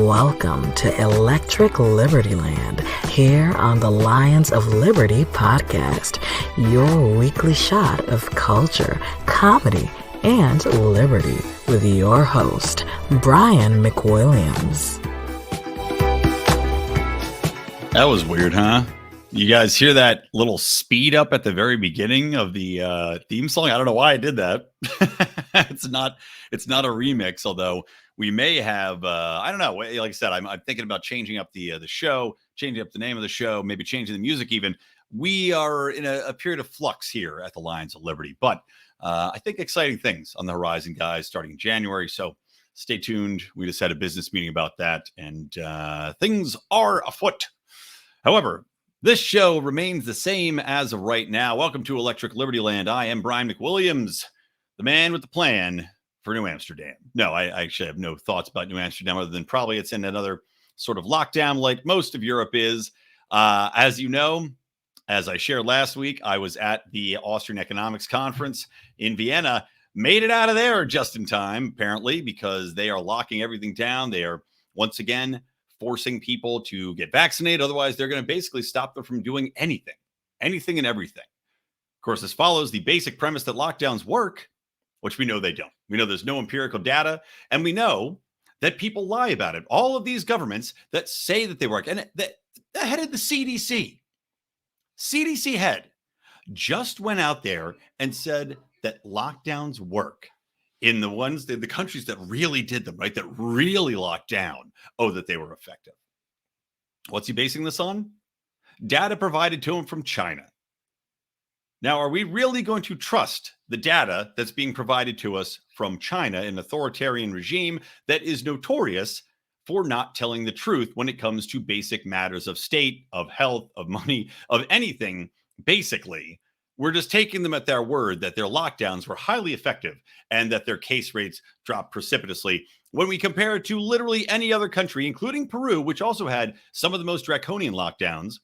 Welcome to Electric Liberty Land, here on the Lions of Liberty podcast, your weekly shot of culture, comedy, and liberty with your host, Brian McWilliams. That was weird, huh? You guys hear that little speed up at the very beginning of the theme song? I don't know why I did that. It's not a remix, although we may have, I don't know. Like I said, I'm thinking about changing up the show, changing up the name of the show, maybe changing the music even. We are in a period of flux here at the Lions of Liberty, but I think exciting things on the horizon, guys, starting in January. So stay tuned. We just had a business meeting about that, and things are afoot. However, this show remains the same as of right now. Welcome to Electric Liberty Land. I am Brian McWilliams, the man with the plan for New Amsterdam. No, I actually have no thoughts about New Amsterdam other than probably it's in another sort of lockdown like most of Europe is. As you know, as I shared last week, I was at the Austrian Economics Conference in Vienna. Made it out of there just in time, apparently, because they are locking everything down. They are, once again, forcing people to get vaccinated. Otherwise, they're going to basically stop them from doing anything and everything. Of course, this follows the basic premise that lockdowns work, which we know they don't. We know there's no empirical data, and we know that people lie about it. All of these governments that say that they work, and the head of the CDC head just went out there and said that lockdowns work. In the countries that really did them, right, that really locked down, that they were effective. What's he basing this on? Data provided to him from China. Now, are we really going to trust the data that's being provided to us from China, an authoritarian regime that is notorious for not telling the truth when it comes to basic matters of state, of health, of money, of anything, basically? We're just taking them at their word that their lockdowns were highly effective and that their case rates dropped precipitously when we compare it to literally any other country, including Peru, which also had some of the most draconian lockdowns.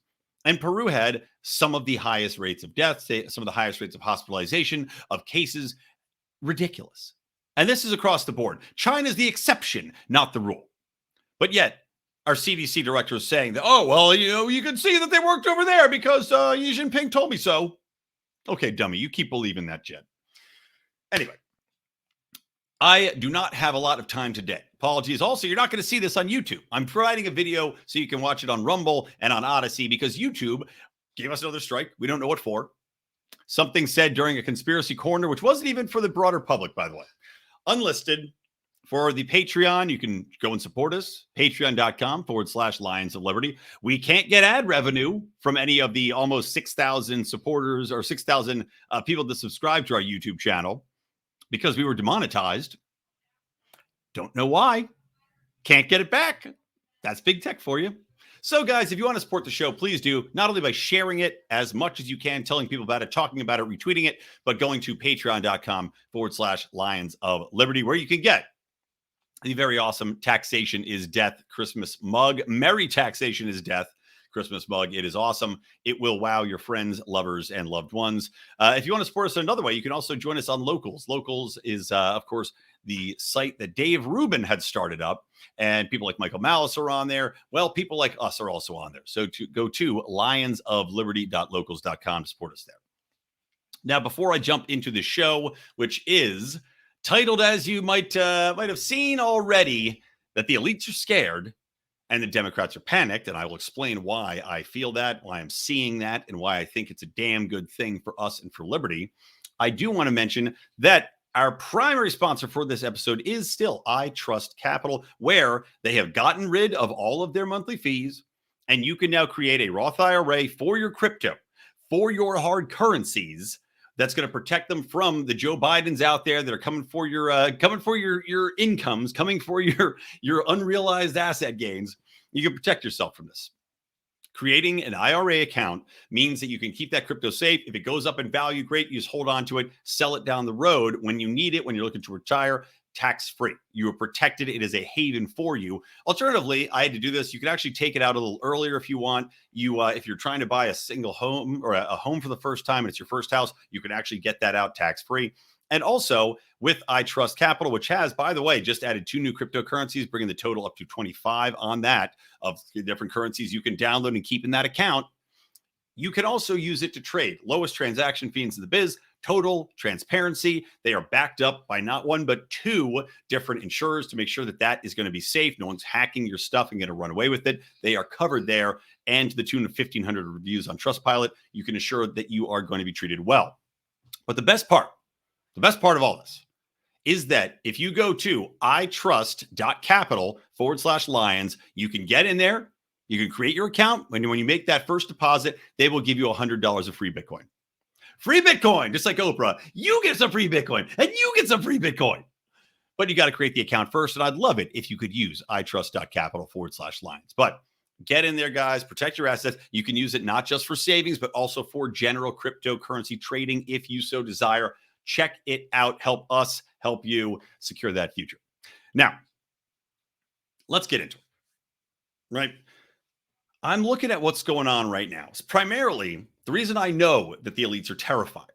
And Peru had some of the highest rates of death, some of the highest rates of hospitalization, of cases. Ridiculous. And this is across the board. China is the exception, not the rule. But yet, our CDC director is saying that, you can see that they worked over there because Xi Jinping told me so. Okay, dummy, you keep believing that, Jed. Anyway, I do not have a lot of time today. Apologies. Also, you're not going to see this on YouTube. I'm providing a video so you can watch it on Rumble and on Odyssey because YouTube gave us another strike. We don't know what for. Something said during a conspiracy corner, which wasn't even for the broader public, by the way. Unlisted. For the Patreon, you can go and support us, patreon.com/Lions of Liberty. We can't get ad revenue from any of the almost 6,000 supporters or 6,000 people that subscribe to our YouTube channel because we were demonetized. Don't know why. Can't get it back. That's big tech for you. So, guys, if you want to support the show, please do, not only by sharing it as much as you can, telling people about it, talking about it, retweeting it, but going to patreon.com/Lions of Liberty, where you can get the very awesome Taxation is Death Christmas mug. Merry Taxation is Death Christmas mug. It is awesome. It will wow your friends, lovers, and loved ones. If you want to support us in another way, you can also join us on Locals. Locals is, of course, the site that Dave Rubin had started up, and people like Michael Malice are on there. Well, people like us are also on there. So go to lionsofliberty.locals.com to support us there. Now, before I jump into the show, which is titled, as you might have seen already, that the elites are scared and the Democrats are panicked. And I will explain why I feel that, why I'm seeing that, and why I think it's a damn good thing for us and for liberty. I do want to mention that our primary sponsor for this episode is still I Trust Capital, where they have gotten rid of all of their monthly fees, and you can now create a Roth IRA for your crypto, for your hard currencies. That's going to protect them from the Joe Bidens out there that are coming for your incomes, coming for your unrealized asset gains. You can protect yourself from this. Creating an IRA account means that you can keep that crypto safe. If it goes up in value, great. You just hold on to it, sell it down the road when you need it, when you're looking to retire. Tax-free. You are protected. It is a haven for you. Alternatively, I had to do this. You can actually take it out a little earlier if you want. If you're trying to buy a single home or a home for the first time and it's your first house, you can actually get that out tax-free. And also with I Trust Capital, which has, by the way, just added 2 new cryptocurrencies, bringing the total up to 25 on that of the different currencies you can download and keep in that account. You can also use it to trade. Lowest transaction fees in the biz, total transparency. They are backed up by not one, but 2 different insurers to make sure that that is going to be safe. No one's hacking your stuff and going to run away with it. They are covered there. And to the tune of 1,500 reviews on Trustpilot, you can assure that you are going to be treated well. But the best part of all this is that if you go to itrust.capital/lions, you can get in there. You can create your account. When you make that first deposit, they will give you $100 of free Bitcoin. Free Bitcoin, just like Oprah. You get some free Bitcoin and you get some free Bitcoin. But you got to create the account first. And I'd love it if you could use itrust.capital/lions. But get in there, guys. Protect your assets. You can use it not just for savings, but also for general cryptocurrency trading if you so desire. Check it out. Help us help you secure that future. Now, let's get into it. Right? I'm looking at what's going on right now. Primarily, the reason I know that the elites are terrified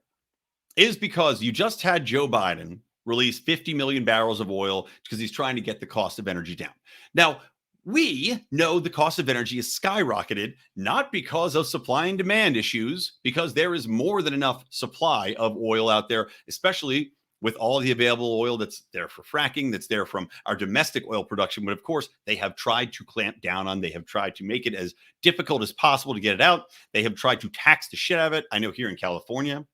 is because you just had Joe Biden release 50 million barrels of oil because he's trying to get the cost of energy down. Now, we know the cost of energy is skyrocketed, not because of supply and demand issues, because there is more than enough supply of oil out there, especially with all the available oil that's there for fracking, that's there from our domestic oil production. But of course, they have tried to clamp down on, they have tried to make it as difficult as possible to get it out. They have tried to tax the shit out of it. I know here in California,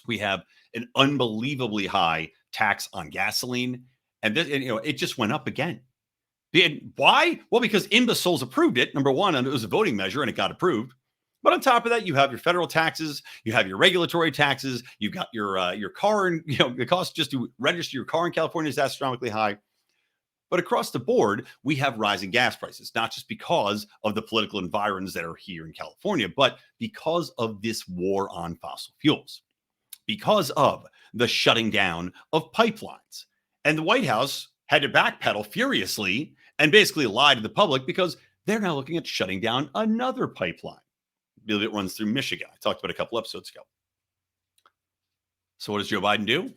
we have an unbelievably high tax on gasoline. And it just went up again. Why? Well, because imbeciles approved it, number one, and it was a voting measure and it got approved. But on top of that, you have your federal taxes, you have your regulatory taxes, you've got your car, and the cost just to register your car in California is astronomically high. But across the board, we have rising gas prices, not just because of the political environs that are here in California, but because of this war on fossil fuels, because of the shutting down of pipelines. And the White House had to backpedal furiously and basically lie to the public because they're now looking at shutting down another pipeline. It runs through Michigan. I talked about it a couple episodes ago. So what does Joe Biden do?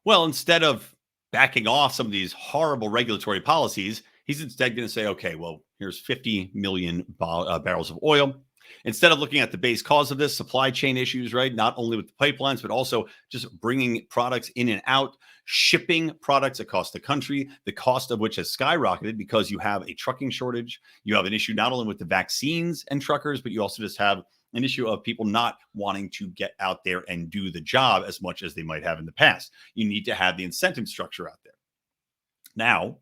Well, instead of backing off some of these horrible regulatory policies, he's instead going to say, okay, well, here's 50 million barrels of oil. Instead of looking at the base cause of this, supply chain issues, right? Not only with the pipelines, but also just bringing products in and out, shipping products across the country, the cost of which has skyrocketed because you have a trucking shortage. You have an issue not only with the vaccines and truckers, but you also just have an issue of people not wanting to get out there and do the job as much as they might have in the past. You need to have the incentive structure out there. Now,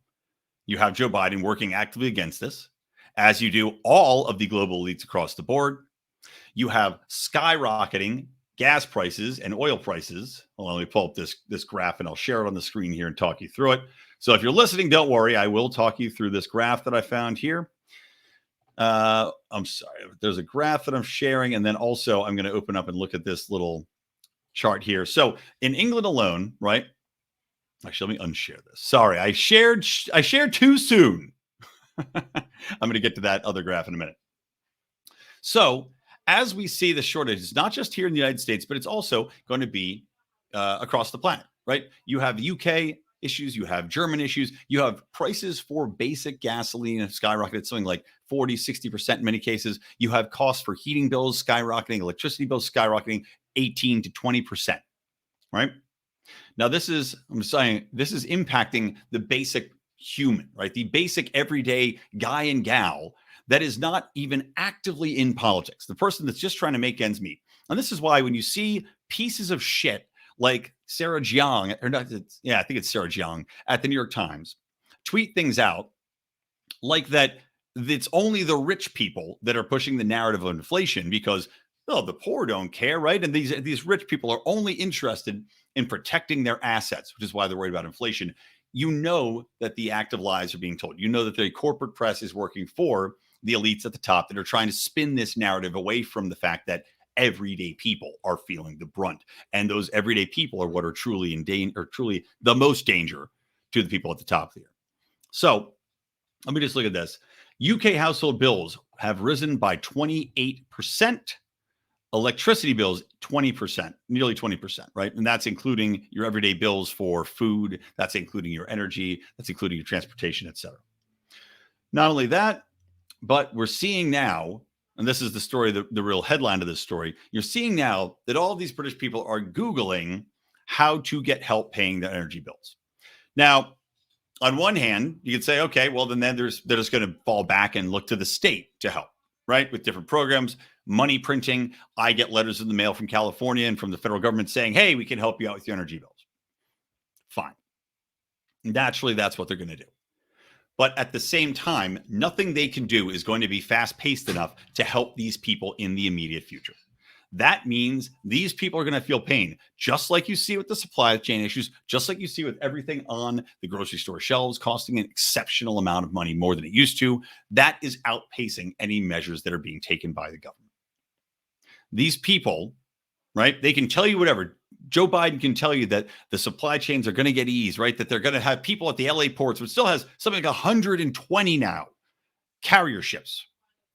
you have Joe Biden working actively against this, as you do all of the global elites across the board. You have skyrocketing gas prices and oil prices. Well, let me pull up this graph and I'll share it on the screen here and talk you through it. So if you're listening, don't worry. I will talk you through this graph that I found here. I'm sorry. There's a graph that I'm sharing. And then also I'm going to open up and look at this little chart here. So in England alone, right? Actually, let me unshare this. Sorry, I shared too soon. I'm going to get to that other graph in a minute. So as we see the shortage, it's not just here in the United States, but it's also going to be across the planet, right? You have UK issues, you have German issues, you have prices for basic gasoline have skyrocketed something like 40, 60% in many cases. You have costs for heating bills skyrocketing, electricity bills skyrocketing 18 to 20%, right? Now, this is impacting the basic human, right? The basic everyday guy and gal that is not even actively in politics, the person that's just trying to make ends meet. And this is why when you see pieces of shit like Sarah Jiang, or not, I think it's Sarah Jiang at the New York Times, tweet things out like that, it's only the rich people that are pushing the narrative of inflation because, oh, the poor don't care, right? And these rich people are only interested in protecting their assets, which is why they're worried about inflation. You know that the active lies are being told. You know that the corporate press is working for the elites at the top that are trying to spin this narrative away from the fact that everyday people are feeling the brunt. And those everyday people are what are truly in danger, or truly the most danger to the people at the top here. So let me just look at this. UK household bills have risen by 28%. Electricity bills, 20%, nearly 20%, right? And that's including your everyday bills for food, that's including your energy, that's including your transportation, et cetera. Not only that, but we're seeing now, and this is the story, the real headline of this story, you're seeing now that all of these British people are Googling how to get help paying their energy bills. Now, on one hand, you could say, okay, well, then they're just going to fall back and look to the state to help, right? With different programs, money printing. I get letters in the mail from California and from the federal government saying, hey, we can help you out with your energy bills. Fine. Naturally, that's what they're going to do. But at the same time, nothing they can do is going to be fast paced enough to help these people in the immediate future. That means these people are going to feel pain, just like you see with the supply chain issues, just like you see with everything on the grocery store shelves, costing an exceptional amount of money more than it used to. That is outpacing any measures that are being taken by the government. These people, right, they can tell you whatever. Joe Biden can tell you that the supply chains are going to get eased, right? That they're going to have people at the LA ports, which still has something like 120 now carrier ships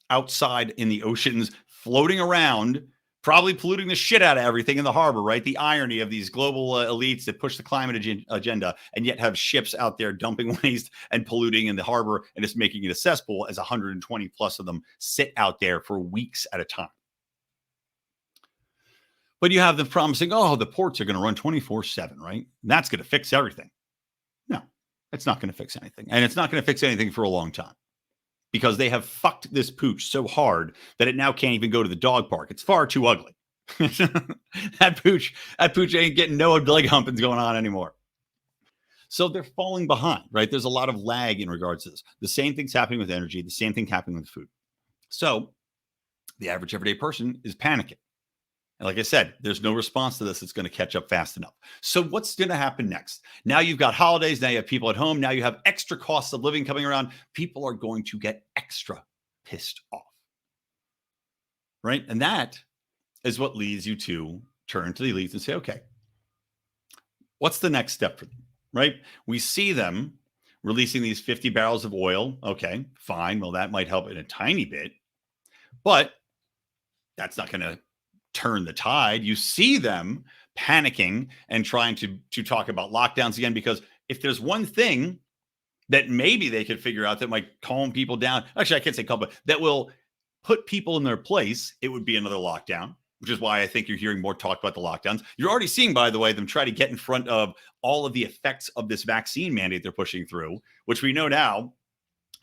outside in the oceans floating around, probably polluting the shit out of everything in the harbor, right? The irony of these global elites that push the climate agenda and yet have ships out there dumping waste and polluting in the harbor and just making it a cesspool as 120 plus of them sit out there for weeks at a time. But you have them promising, oh, the ports are going to run 24/7, right? And that's going to fix everything. No, it's not going to fix anything. And it's not going to fix anything for a long time because they have fucked this pooch so hard that it now can't even go to the dog park. It's far too ugly. that pooch ain't getting no leg humpings going on anymore. So they're falling behind, right? There's a lot of lag in regards to this. The same thing's happening with energy. The same thing happening with food. So the average everyday person is panicking. And like I said, there's no response to this that's going to catch up fast enough. So what's going to happen next? Now you've got holidays. Now you have people at home. Now you have extra costs of living coming around. People are going to get extra pissed off. Right? And that is what leads you to turn to the elites and say, okay, what's the next step for them? Right? We see them releasing these 50 barrels of oil. Okay, fine. Well, that might help in a tiny bit, but that's not going to turn the tide. You see them panicking and trying to talk about lockdowns again, because if there's one thing that maybe they could figure out that might calm people down, actually, I can't say calm, but that will put people in their place, it would be another lockdown, which is why I think you're hearing more talk about the lockdowns. You're already seeing, by the way, them try to get in front of all of the effects of this vaccine mandate they're pushing through, which we know now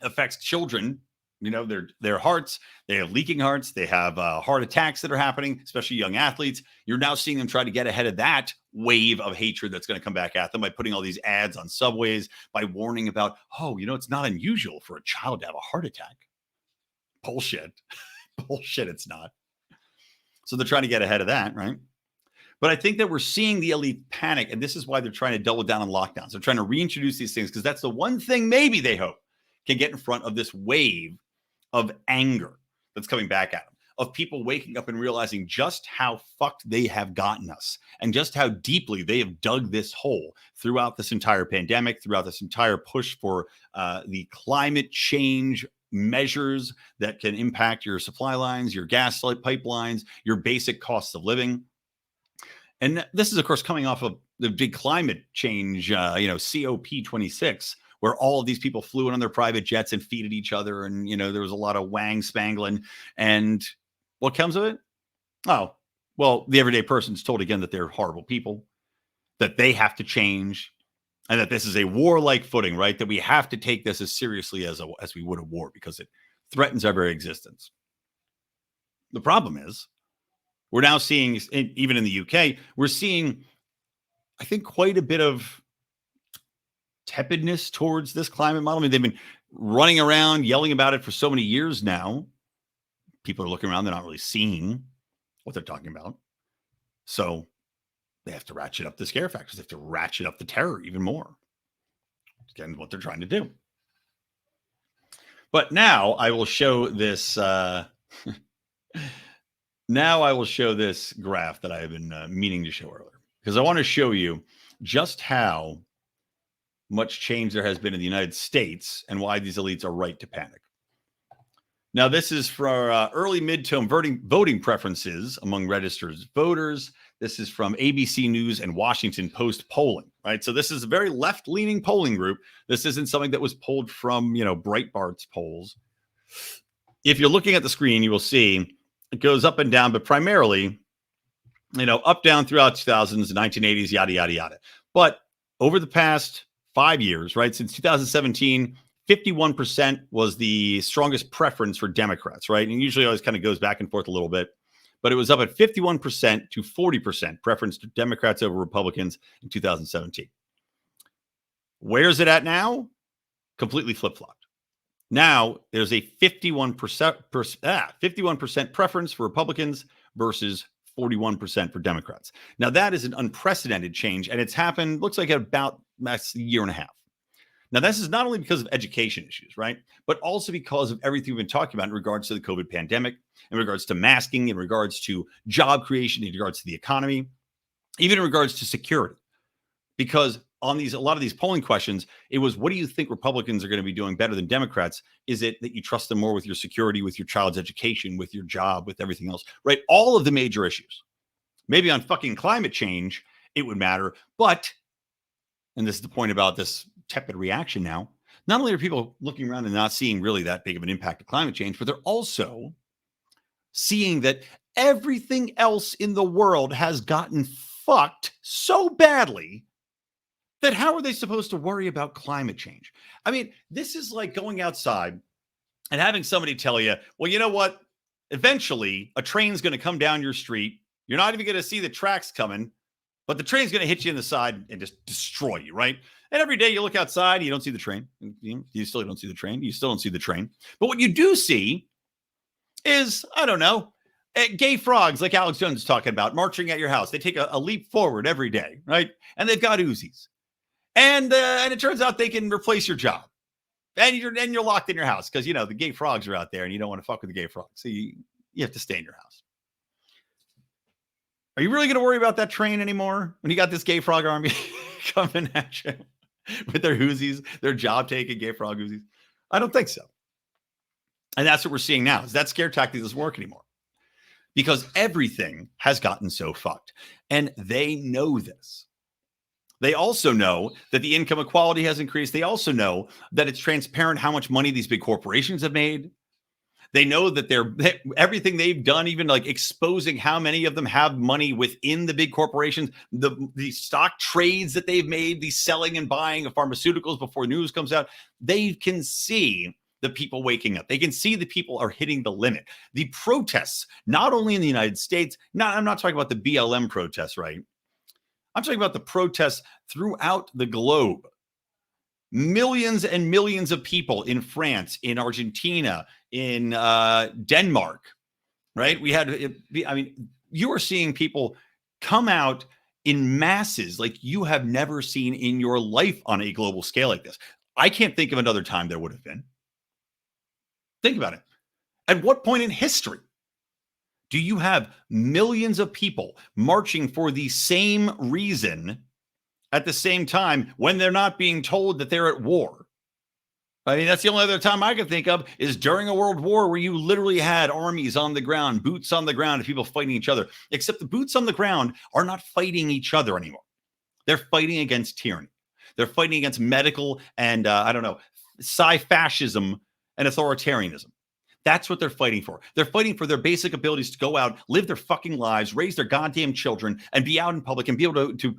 affects children. You know, their hearts, they have leaking hearts, they have heart attacks that are happening, especially young athletes. You're now seeing them try to get ahead of that wave of hatred that's going to come back at them by putting all these ads on subways, by warning about, oh, you know, it's not unusual for a child to have a heart attack. Bullshit. Bullshit, it's not. So they're trying to get ahead of that, right? But I think that we're seeing the elite panic, and this is why they're trying to double down on lockdowns. They're trying to reintroduce these things because that's the one thing maybe they hope can get in front of this wave of anger that's coming back at them, of people waking up and realizing just how fucked they have gotten us and just how deeply they have dug this hole throughout this entire pandemic, throughout this entire push for the climate change measures that can impact your supply lines, your gas pipelines, your basic costs of living. And this is, of course, coming off of the big climate change, COP26, where all of these people flew in on their private jets and feeded each other. And, you know, there was a lot of wang spangling. And what comes of it? Oh, well, the everyday person's told again that they're horrible people, that they have to change, and that this is a warlike footing, right? That we have to take this as seriously as we would a war because it threatens our very existence. The problem is we're now seeing, even in the UK, we're seeing, I think, quite a bit of tepidness towards this climate model. I mean, they've been running around yelling about it for so many years now. People are looking around, they're not really seeing what they're talking about. So they have to ratchet up the scare factors. They have to ratchet up the terror even more. Again, what they're trying to do. But now I will show this. Now I will show this graph that I have been meaning to show earlier, because I want to show you just how much change there has been in the United States and why these elites are right to panic. Now, this is for early midterm voting preferences among registered voters. This is from ABC News and Washington Post polling, right? So this is a very left-leaning polling group. This isn't something that was pulled from, Breitbart's polls. If you're looking at the screen, you will see it goes up and down, but primarily, up, down throughout 2000s, 1980s, yada, yada, yada. But over the past 5 years, right, since 2017, 51% was the strongest preference for Democrats, right? And usually always kind of goes back and forth a little bit. But it was up at 51% to 40% preference to Democrats over Republicans in 2017. Where's it at now? Completely flip-flopped. Now there's a 51% preference for Republicans versus 41% for Democrats. Now that is an unprecedented change, and it's happened, looks like about a year and a half. Now, this is not only because of education issues, right? But also because of everything we've been talking about in regards to the COVID pandemic, in regards to masking, in regards to job creation, in regards to the economy, even in regards to security. Because on a lot of these polling questions, it was, what do you think Republicans are going to be doing better than Democrats? Is it that you trust them more with your security, with your child's education, with your job, with everything else, right? All of the major issues. Maybe on fucking climate change, it would matter. But, and this is the point about this tepid reaction now, not only are people looking around and not seeing really that big of an impact of climate change, but they're also seeing that everything else in the world has gotten fucked so badly that how are they supposed to worry about climate change? I mean, this is like going outside and having somebody tell you, well, you know what? Eventually, a train's going to come down your street. You're not even going to see the tracks coming, but the train's going to hit you in the side and just destroy you, right? And every day you look outside, you don't see the train. You still don't see the train. You still don't see the train. But what you do see is, I don't know, gay frogs like Alex Jones is talking about marching at your house. They take a leap forward every day, right? And they've got Uzis. And it turns out they can replace your job. And you're locked in your house because, the gay frogs are out there and you don't want to fuck with the gay frogs. So you have to stay in your house. Are you really going to worry about that train anymore when you got this gay frog army coming at you with their Uzis, their job-taking gay frog Uzis? I don't think so. And that's what we're seeing now, is that scare tactic doesn't work anymore because everything has gotten so fucked. And they know this. They also know that the income equality has increased. They also know that it's transparent how much money these big corporations have made. They know that everything they've done, even like exposing how many of them have money within the big corporations, the stock trades that they've made, the selling and buying of pharmaceuticals before news comes out. They can see the people waking up. They can see the people are hitting the limit. The protests, not only in the United States, I'm not talking about the BLM protests, right? I'm talking about the protests throughout the globe. Millions and millions of people in France, in Argentina, in Denmark, right? You are seeing people come out in masses like you have never seen in your life on a global scale like this. I can't think of another time there would have been. Think about it. At what point in history do you have millions of people marching for the same reason at the same time when they're not being told that they're at war? I mean, that's the only other time I can think of is during a world war where you literally had armies on the ground, boots on the ground, and people fighting each other. Except the boots on the ground are not fighting each other anymore. They're fighting against tyranny. They're fighting against medical and, sci-fascism and authoritarianism. That's what they're fighting for. They're fighting for their basic abilities to go out, live their fucking lives, raise their goddamn children, and be out in public and be able to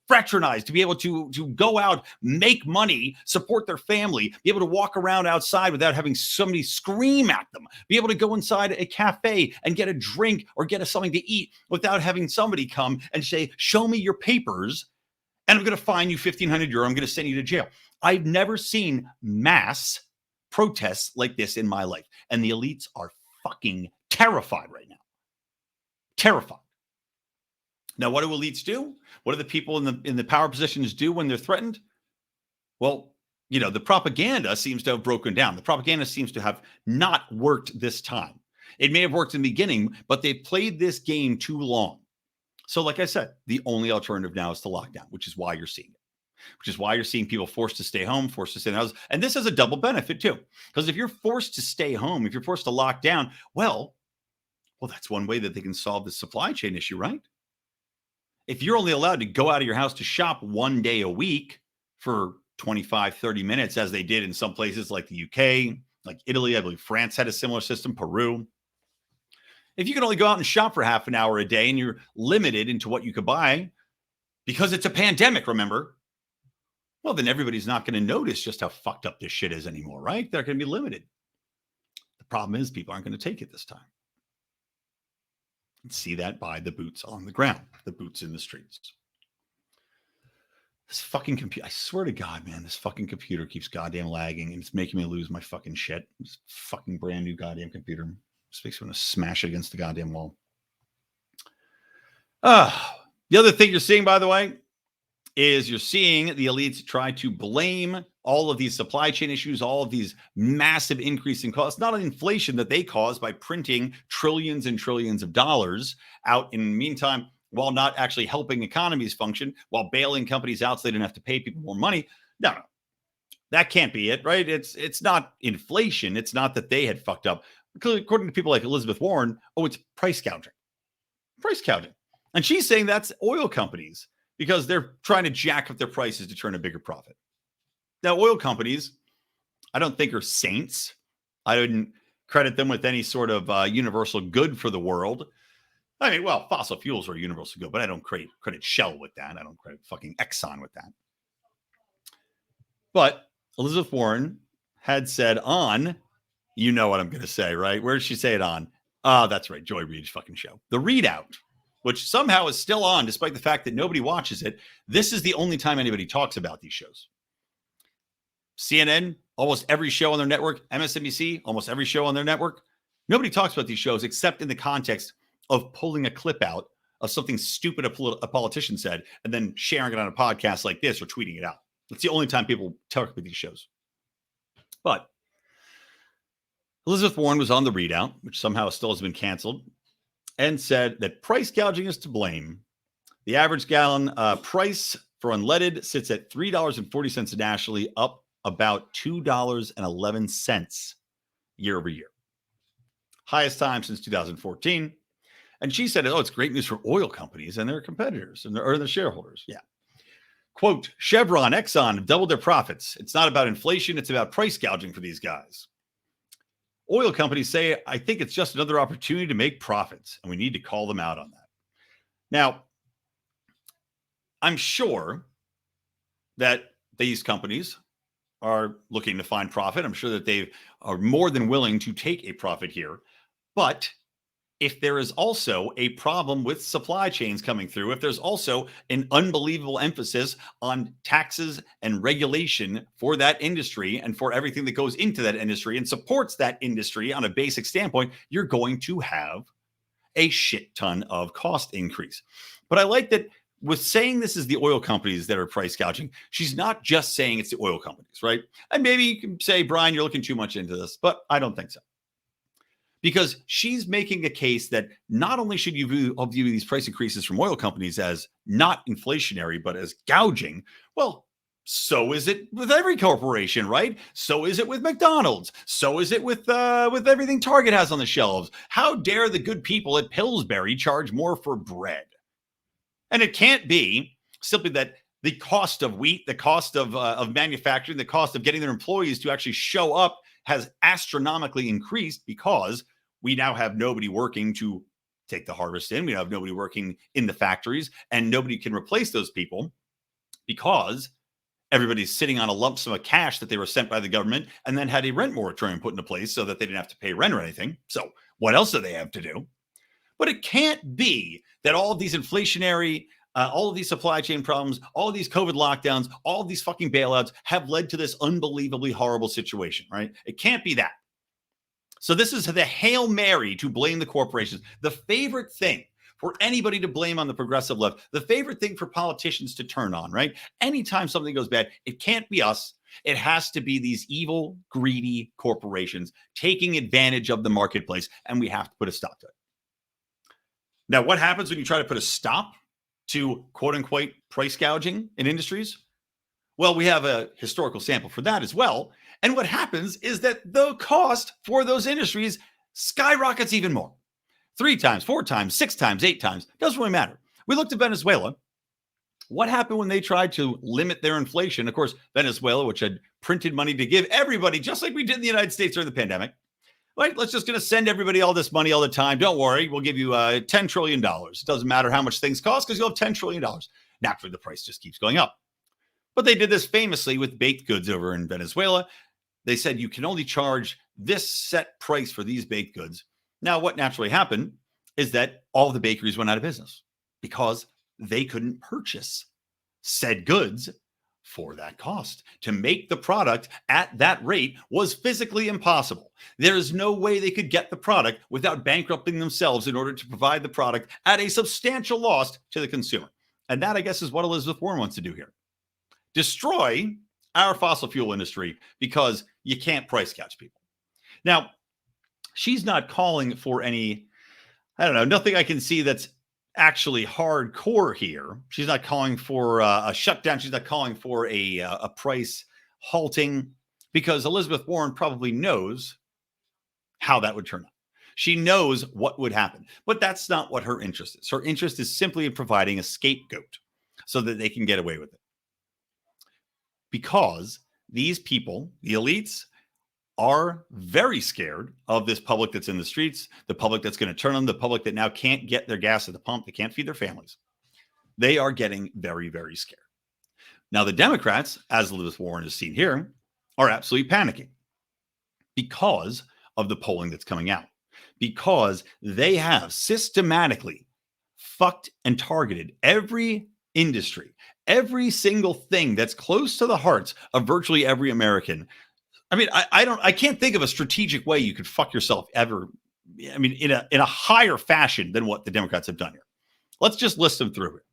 fraternize, to be able to go out, make money, support their family, be able to walk around outside without having somebody scream at them, be able to go inside a cafe and get a drink or get something to eat without having somebody come and say, show me your papers, and I'm going to fine you €1,500. I'm going to send you to jail. I've never seen mass protests like this in my life. And the elites are fucking terrified right now. Terrified. Now, what do elites do? What do the people in the power positions do when they're threatened? Well, the propaganda seems to have broken down. The propaganda seems to have not worked this time. It may have worked in the beginning, but they've played this game too long. So like I said, the only alternative now is to lockdown, which is why you're seeing it. which is why you're seeing people forced to stay home, forced to stay in the house. And this has a double benefit too, because if you're forced to stay home, if you're forced to lock down, well, that's one way that they can solve the supply chain issue, right? If you're only allowed to go out of your house to shop one day a week for 25, 30 minutes, as they did in some places like the UK, like Italy, I believe France had a similar system, Peru. If you can only go out and shop for half an hour a day and you're limited into what you could buy because it's a pandemic, remember, well, then everybody's not going to notice just how fucked up this shit is anymore, right? They're going to be limited. The problem is people aren't going to take it this time. And see that by the boots on the ground, the boots in the streets. This fucking computer, I swear to God, man, this fucking computer keeps goddamn lagging and it's making me lose my fucking shit. This fucking brand new goddamn computer. Just makes me want to smash it against the goddamn wall. The other thing you're seeing, by the way, is you're seeing the elites try to blame all of these supply chain issues, all of these massive increase in costs, not on inflation that they caused by printing trillions and trillions of dollars out in the meantime, while not actually helping economies function, while bailing companies out so they didn't have to pay people more money. No, that can't be it, right? It's not inflation. It's not that they had fucked up. According to people like Elizabeth Warren, it's price gouging. Price gouging. And she's saying that's oil companies because they're trying to jack up their prices to turn a bigger profit. Now, oil companies, I don't think are saints. I wouldn't credit them with any sort of universal good for the world. I mean, well, fossil fuels are universal good, but I don't credit Shell with that. I don't credit fucking Exxon with that. But Elizabeth Warren had said on, you know what I'm going to say, right? Where did she say it on? That's right, Joy Reid's fucking show. The Readout, which somehow is still on despite the fact that nobody watches it. This is the only time anybody talks about these shows. CNN, almost every show on their network. MSNBC, almost every show on their network. Nobody talks about these shows except in the context of pulling a clip out of something stupid a politician said and then sharing it on a podcast like this or tweeting it out. That's the only time people talk about these shows. But Elizabeth Warren was on the Readout, which somehow still has been canceled, and said that price gouging is to blame. The average gallon price for unleaded sits at $3.40 nationally, up about $2.11 year over year. Highest time since 2014. And she said, it's great news for oil companies and their competitors and their shareholders. Yeah. Quote, Chevron, Exxon have doubled their profits. It's not about inflation. It's about price gouging for these guys. Oil companies say, I think it's just another opportunity to make profits, and we need to call them out on that. Now, I'm sure that these companies are looking to find profit. I'm sure that they are more than willing to take a profit here. But if there is also a problem with supply chains coming through, if there's also an unbelievable emphasis on taxes and regulation for that industry and for everything that goes into that industry and supports that industry on a basic standpoint, you're going to have a shit ton of cost increase. But I like that with saying this is the oil companies that are price gouging, she's not just saying it's the oil companies, right? And maybe you can say, Brian, you're looking too much into this, but I don't think so. Because she's making a case that not only should you view these price increases from oil companies as not inflationary, but as gouging. Well, so is it with every corporation, right? So is it with McDonald's. So is it with everything Target has on the shelves. How dare the good people at Pillsbury charge more for bread? And it can't be simply that the cost of wheat, the cost of manufacturing, the cost of getting their employees to actually show up has astronomically increased because we now have nobody working to take the harvest in. We have nobody working in the factories, and nobody can replace those people because everybody's sitting on a lump sum of cash that they were sent by the government and then had a rent moratorium put into place so that they didn't have to pay rent or anything. So what else do they have to do? But it can't be that all of these inflationary all of these supply chain problems, all of these COVID lockdowns, all of these fucking bailouts have led to this unbelievably horrible situation, right? It can't be that. So this is the Hail Mary to blame the corporations. The favorite thing for anybody to blame on the progressive left, the favorite thing for politicians to turn on, right? Anytime something goes bad, it can't be us. It has to be these evil, greedy corporations taking advantage of the marketplace, and we have to put a stop to it. Now, what happens when you try to put a stop to quote unquote price gouging in industries? Well, we have a historical sample for that as well. And what happens is that the cost for those industries skyrockets even more. 3 times, 4 times, 6 times, 8 times. Doesn't really matter. We looked at Venezuela. What happened when they tried to limit their inflation? Of course, Venezuela, which had printed money to give everybody, just like we did in the United States during the pandemic, right? Let's just going to send everybody all this money all the time. Don't worry. We'll give you $10 trillion. It doesn't matter how much things cost because you'll have $10 trillion. Naturally, the price just keeps going up. But they did this famously with baked goods over in Venezuela. They said you can only charge this set price for these baked goods. Now, what naturally happened is that all the bakeries went out of business because they couldn't purchase said goods for that cost. To make the product at that rate was physically impossible. There is no way they could get the product without bankrupting themselves in order to provide the product at a substantial loss to the consumer. And that, I guess, is what Elizabeth Warren wants to do here. Destroy our fossil fuel industry because you can't price catch people. Now, she's not calling for any, I don't know, nothing I can see that's actually hardcore here. She's not calling for a shutdown. She's not calling for a price halting because Elizabeth Warren probably knows how that would turn out. She knows what would happen, but that's not what her interest is. Her interest is simply in providing a scapegoat so that they can get away with it. Because these people, the elites, are very scared of this public that's in the streets, the public that's going to turn on, the public that now can't get their gas at the pump, they can't feed their families. They are getting very, very scared. Now, the Democrats, as Elizabeth Warren has seen here, are absolutely panicking because of the polling that's coming out, because they have systematically fucked and targeted every industry, every single thing that's close to the hearts of virtually every American. I mean, I can't think of a strategic way you could fuck yourself ever. I mean, in a higher fashion than what the Democrats have done here. Let's just list them through it.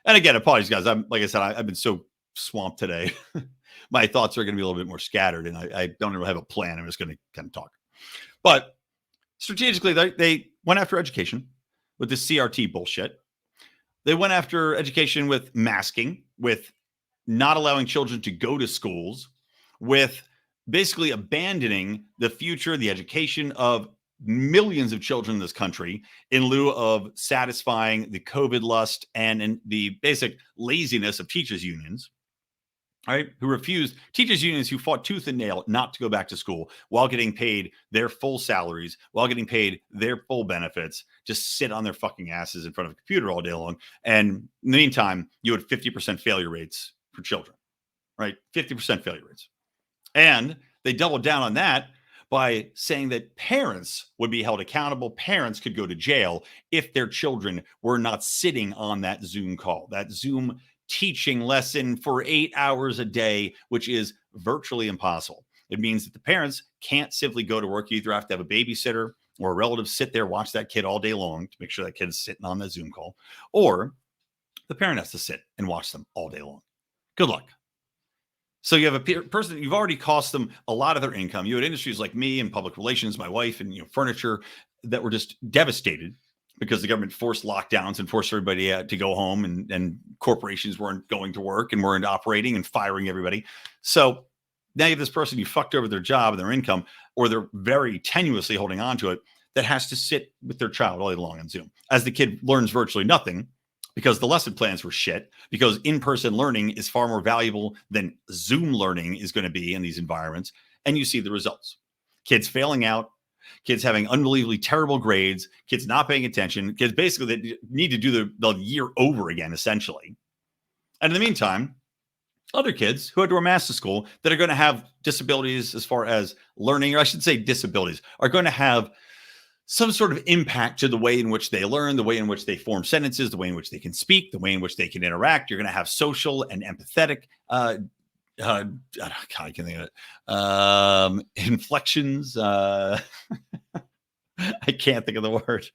And again, apologies, guys. Like I said, I've been so swamped today. My thoughts are going to be a little bit more scattered, and I don't really have a plan. I'm just going to kind of talk. But strategically, they went after education with this CRT bullshit. They went after education with masking, with not allowing children to go to schools, with basically abandoning the future, the education of millions of children in this country in lieu of satisfying the COVID lust and the basic laziness of teachers' unions, right? Who refused, teachers' unions who fought tooth and nail not to go back to school while getting paid their full salaries, while getting paid their full benefits, just sit on their fucking asses in front of a computer all day long. And in the meantime, you had 50% failure rates for children, right? 50% failure rates. And they doubled down on that by saying that parents would be held accountable. Parents could go to jail if their children were not sitting on that Zoom call, that Zoom teaching lesson for 8 hours a day, which is virtually impossible. It means that the parents can't simply go to work. You either have to have a babysitter or a relative sit there, watch that kid all day long to make sure that kid's sitting on that Zoom call, or the parent has to sit and watch them all day long. Good luck. So you have a person, you've already cost them a lot of their income. You had industries like me and public relations, my wife, and furniture that were just devastated because the government forced lockdowns and forced everybody to go home, and corporations weren't going to work and weren't operating and firing everybody. So now you have this person you fucked over their job and their income, or they're very tenuously holding on to it, that has to sit with their child all day long on Zoom as the kid learns virtually nothing, because the lesson plans were shit, because in-person learning is far more valuable than Zoom learning is going to be in these environments. And you see the results. Kids failing out, kids having unbelievably terrible grades, kids not paying attention, kids basically that need to do the year over again, essentially. And in the meantime, other kids who had to wear masks to school that are going to have disabilities as far as learning, or I should say disabilities, are going to have some sort of impact to the way in which they learn, the way in which they form sentences, the way in which they can speak, the way in which they can interact. You're going to have social and empathetic, I can't think of it, inflections. I can't think of the word.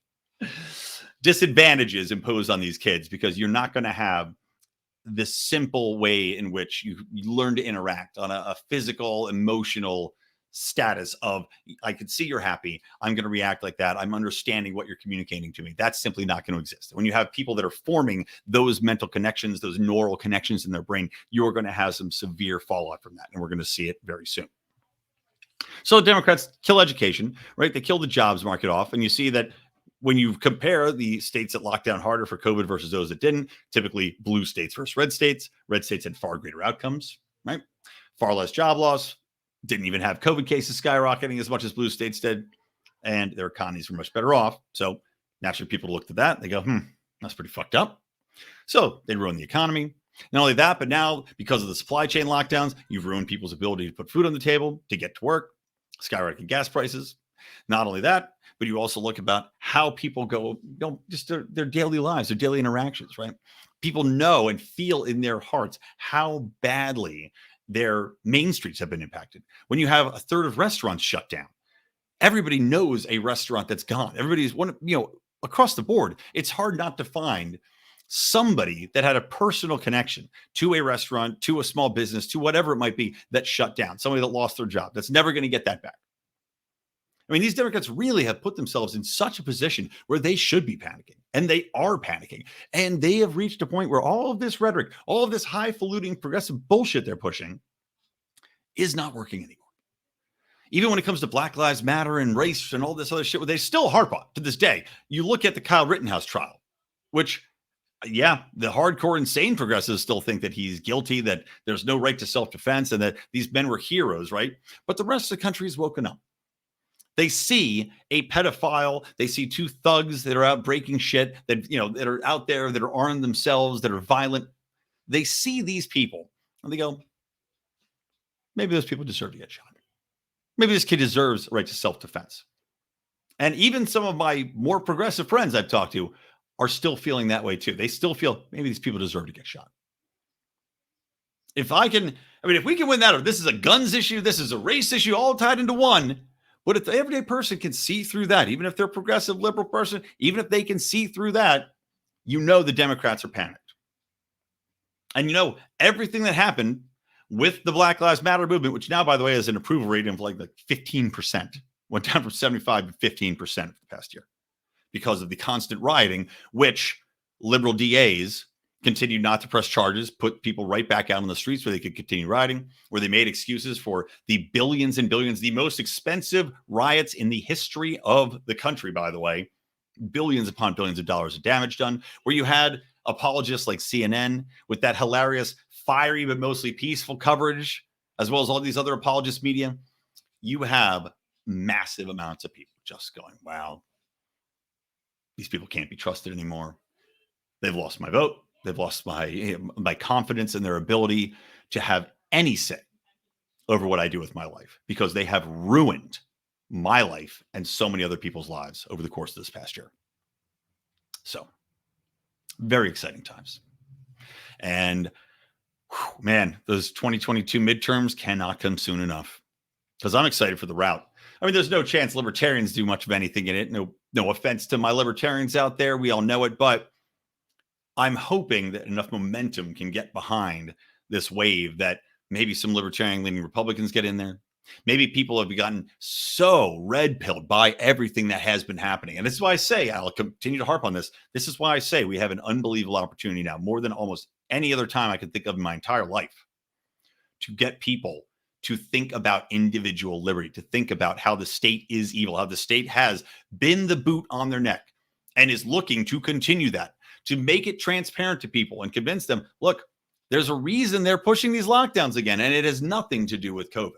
Disadvantages imposed on these kids because you're not going to have this simple way in which you learn to interact on a physical, emotional, status of, I can see you're happy, I'm going to react like that, I'm understanding what you're communicating to me. That's simply not going to exist. When you have people that are forming those mental connections, those neural connections in their brain, you're going to have some severe fallout from that, and we're going to see it very soon. So Democrats kill education, right? They kill the jobs market off, and you see that when you compare the states that locked down harder for COVID versus those that didn't, typically blue states versus red states had far greater outcomes, right? Far less job loss, didn't even have COVID cases skyrocketing as much as blue states did, and their economies were much better off. So naturally, people looked at that. They go, that's pretty fucked up. So they ruined the economy. Not only that, but now because of the supply chain lockdowns, you've ruined people's ability to put food on the table, to get to work, skyrocketing gas prices. Not only that, but you also look about how people go just their daily lives, their daily interactions, right? People know and feel in their hearts how badly their main streets have been impacted. When you have a third of restaurants shut down, everybody knows a restaurant that's gone. Everybody's across the board. It's hard not to find somebody that had a personal connection to a restaurant, to a small business, to whatever it might be that shut down, somebody that lost their job, that's never going to get that back. I mean, these Democrats really have put themselves in such a position where they should be panicking, and they are panicking. And they have reached a point where all of this rhetoric, all of this highfalutin progressive bullshit they're pushing is not working anymore. Even when it comes to Black Lives Matter and race and all this other shit, they still harp on to this day. You look at the Kyle Rittenhouse trial, which, yeah, the hardcore insane progressives still think that he's guilty, that there's no right to self-defense, and that these men were heroes, right? But the rest of the country has woken up. They see a pedophile. They see two thugs that are out breaking shit, that are out there, that are armed themselves, that are violent. They see these people and they go, maybe those people deserve to get shot. Maybe this kid deserves a right to self-defense. And even some of my more progressive friends I've talked to are still feeling that way too. They still feel maybe these people deserve to get shot. If we can win that, or this is a guns issue, this is a race issue, all tied into one. But if the everyday person can see through that, even if they're a progressive liberal person, even if they can see through that, the Democrats are panicked. And everything that happened with the Black Lives Matter movement, which now, by the way, has an approval rating of like 15%, went down from 75 to 15% for the past year because of the constant rioting, which liberal DAs continued not to press charges, put people right back out on the streets where they could continue rioting, where they made excuses for the billions and billions, the most expensive riots in the history of the country, by the way, billions upon billions of dollars of damage done, where you had apologists like CNN with that hilarious, fiery, but mostly peaceful coverage, as well as all these other apologist media. You have massive amounts of people just going, wow, these people can't be trusted anymore. They've lost my vote. They've lost my confidence in their ability to have any say over what I do with my life, because they have ruined my life and so many other people's lives over the course of this past year. So, very exciting times. And man, those 2022 midterms cannot come soon enough, because I'm excited for the route. I mean, there's no chance libertarians do much of anything in it. No offense to my libertarians out there. We all know it, but I'm hoping that enough momentum can get behind this wave that maybe some libertarian-leaning Republicans get in there. Maybe people have gotten so red-pilled by everything that has been happening. And this is why I say, I'll continue to harp on this. This is why I say we have an unbelievable opportunity now, more than almost any other time I could think of in my entire life, to get people to think about individual liberty, to think about how the state is evil, how the state has been the boot on their neck and is looking to continue that, to make it transparent to people and convince them, look, there's a reason they're pushing these lockdowns again, and it has nothing to do with COVID.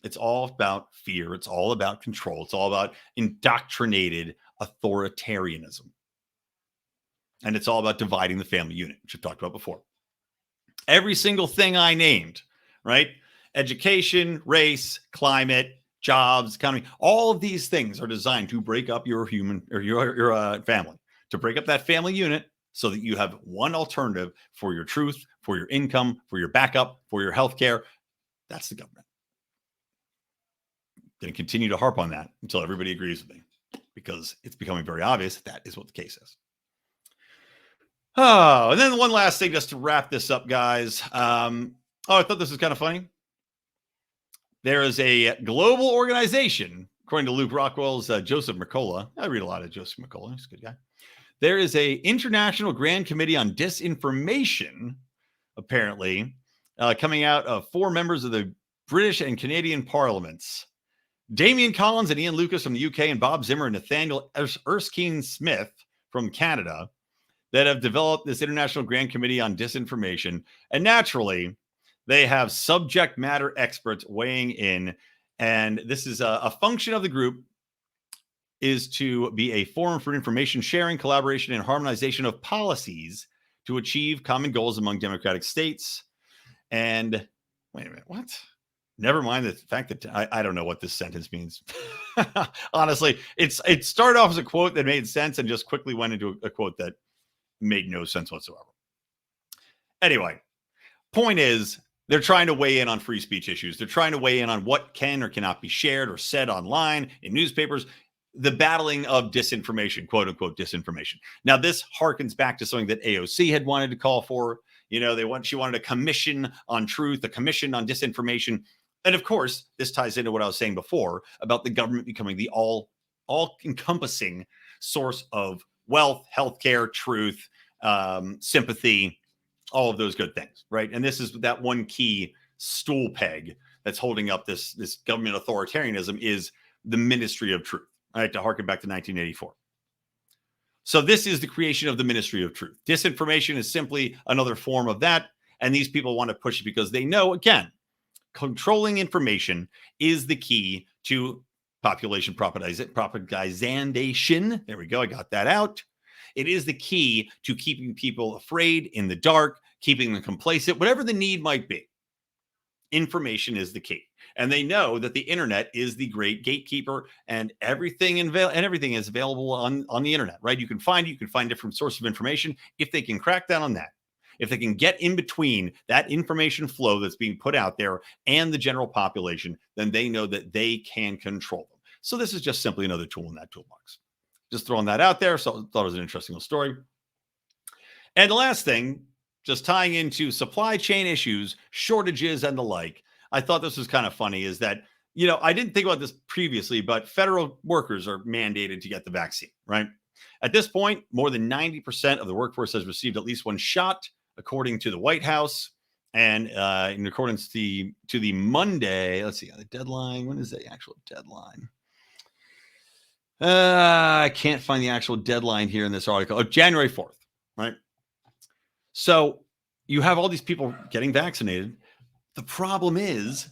It's all about fear. It's all about control. It's all about indoctrinated authoritarianism. And it's all about dividing the family unit, which I've talked about before. Every single thing I named, right? Education, race, climate, jobs, economy, all of these things are designed to break up your human or your family, to break up that family unit so that you have one alternative for your truth, for your income, for your backup, for your health care. That's the government. Going to continue to harp on that until everybody agrees with me, because it's becoming very obvious that is what the case is. Oh, and then one last thing just to wrap this up, guys. I thought this was kind of funny. there is a global organization, according to Luke Rockwell's Joseph Mercola. I read a lot of Joseph Mercola. He's a good guy. There is a International Grand Committee on Disinformation, apparently, coming out of 4 members of the British and Canadian parliaments. Damian Collins and Ian Lucas from the UK, and Bob Zimmer and Nathaniel Erskine Smith from Canada, that have developed this International Grand Committee on Disinformation. And naturally, they have subject matter experts weighing in. And this is a function of the group is to be a forum for information sharing, collaboration, and harmonization of policies to achieve common goals among democratic states. And wait a minute, what? Never mind the fact that I don't know what this sentence means. Honestly, it started off as a quote that made sense and just quickly went into a quote that made no sense whatsoever. Anyway, point is, they're trying to weigh in on free speech issues. They're trying to weigh in on what can or cannot be shared or said online, in newspapers, the battling of disinformation, quote unquote disinformation. Now, this harkens back to something that AOC had wanted to call for. You know, she wanted a commission on truth, a commission on disinformation. And of course, this ties into what I was saying before about the government becoming the all-encompassing source of wealth, healthcare, truth, sympathy, all of those good things, right? And this is that one key stool peg that's holding up this government authoritarianism is the Ministry of Truth, right? To harken back to 1984. So this is the creation of the Ministry of Truth. Disinformation is simply another form of that. And these people want to push it because they know, again, controlling information is the key to population propagandization. There we go. I got that out. It is the key to keeping people afraid, in the dark, keeping them complacent, whatever the need might be. Information is the key. And they know that the internet is the great gatekeeper, and everything is available on the internet, right? You can find different sources of information. If they can crack down on that, if they can get in between that information flow that's being put out there and the general population, then they know that they can control them. So this is just simply another tool in that toolbox. Just throwing that out there. So I thought it was an interesting little story. And the last thing, just tying into supply chain issues, shortages, and the like, I thought this was kind of funny, is that, you know, I didn't think about this previously, but federal workers are mandated to get the vaccine, right? At this point, more than 90% of the workforce has received at least one shot, according to the White House. And in accordance to the Monday, let's see, the deadline. When is the actual deadline? I can't find the actual deadline here in this article. Oh, January 4th, right? So you have all these people getting vaccinated. The problem is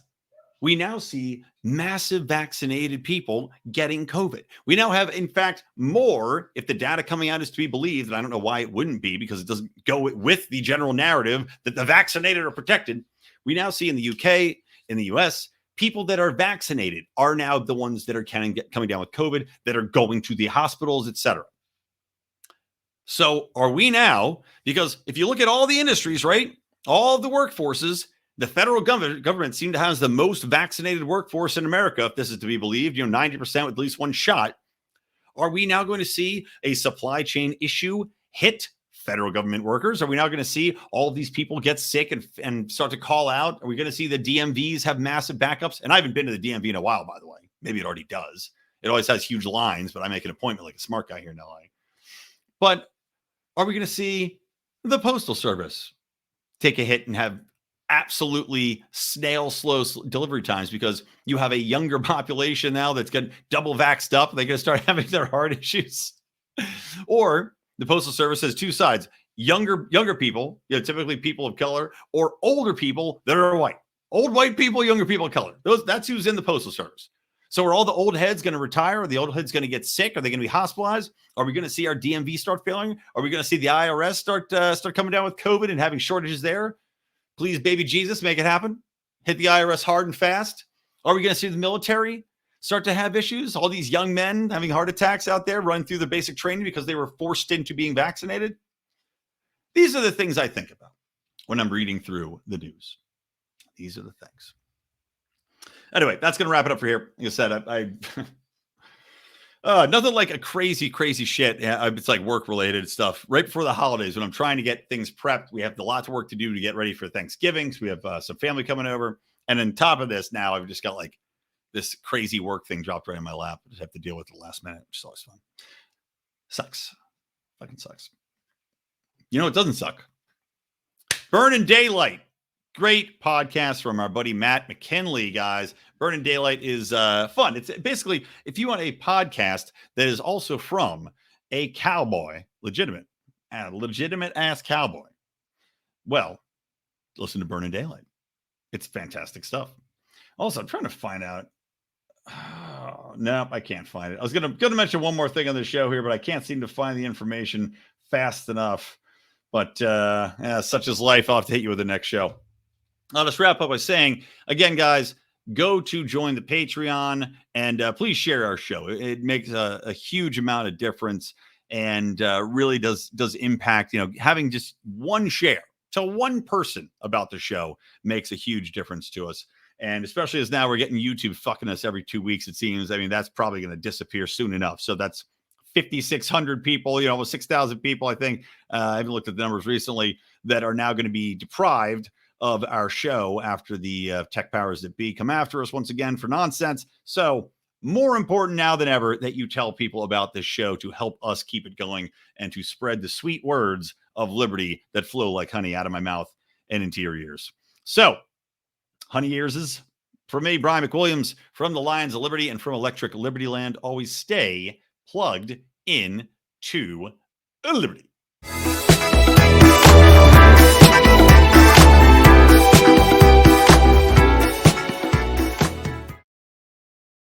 we now see massive vaccinated people getting COVID. We now have, in fact, more, if the data coming out is to be believed, and I don't know why it wouldn't be, because it doesn't go with the general narrative that the vaccinated are protected. We now see in the UK, in the US, people that are vaccinated are now the ones that are coming down with COVID, that are going to the hospitals, etc. So are we now, because if you look at all the industries, right, all the workforces, the federal government seems to have the most vaccinated workforce in America, if this is to be believed, 90% with at least one shot. Are we now going to see a supply chain issue hit federal government workers? Are we now going to see all of these people get sick and start to call out? Are we going to see the DMVs have massive backups? And I haven't been to the DMV in a while, by the way. Maybe it already does. It always has huge lines, but I make an appointment like a smart guy here in LA. But are we going to see the Postal Service take a hit and have absolutely snail slow delivery times because you have a younger population now that's getting double vaxxed up? They're going to start having their heart issues. Or the Postal Service has two sides: younger people, typically people of color, or older people that are white. Old white people, younger people of color. That's who's in the Postal Service. So are all the old heads going to retire? Are the old heads going to get sick? Are they going to be hospitalized? Are we going to see our DMV start failing? Are we going to see the IRS start coming down with COVID and having shortages there? Please, baby Jesus, make it happen. Hit the IRS hard and fast. Are we going to see the military start to have issues? All these young men having heart attacks out there running through the basic training because they were forced into being vaccinated. These are the things I think about when I'm reading through the news. These are the things. Anyway, that's going to wrap it up for here. Like I said, nothing like a crazy shit. It's like work-related stuff right before the holidays when I'm trying to get things prepped. We have a lot of work to do to get ready for Thanksgiving. So we have some family coming over. And on top of this, now I've just got like this crazy work thing dropped right in my lap. I just have to deal with it the last minute, which is always fun. Sucks. Fucking sucks. You know, it doesn't suck. Burning Daylight. Great podcast from our buddy Matt McKinley, guys. Burning Daylight is fun. It's basically, if you want a podcast that is also from a cowboy, legitimate ass cowboy, well, listen to Burning Daylight. It's fantastic stuff. Also, I'm trying to find out. Oh, no, I can't find it. I was gonna mention one more thing on the show here, but I can't seem to find the information fast enough. But such is life. I'll have to hit you with the next show. I'll just wrap up by saying, again, guys, go to join the Patreon and please share our show. It makes a huge amount of difference and really does impact, having just one share to one person about the show makes a huge difference to us. And especially as now we're getting YouTube fucking us every 2 weeks, it seems. I mean, that's probably going to disappear soon enough. So that's 5,600 people, almost 6,000 people, I think. I haven't looked at the numbers recently that are now going to be deprived of our show after the tech powers that be come after us once again for nonsense. So more important now than ever that you tell people about this show to help us keep it going and to spread the sweet words of liberty that flow like honey out of my mouth and into your ears. So, honey ears is from me, Brian McWilliams, from the Lions of Liberty and from Electric Liberty Land. Always stay plugged in to liberty.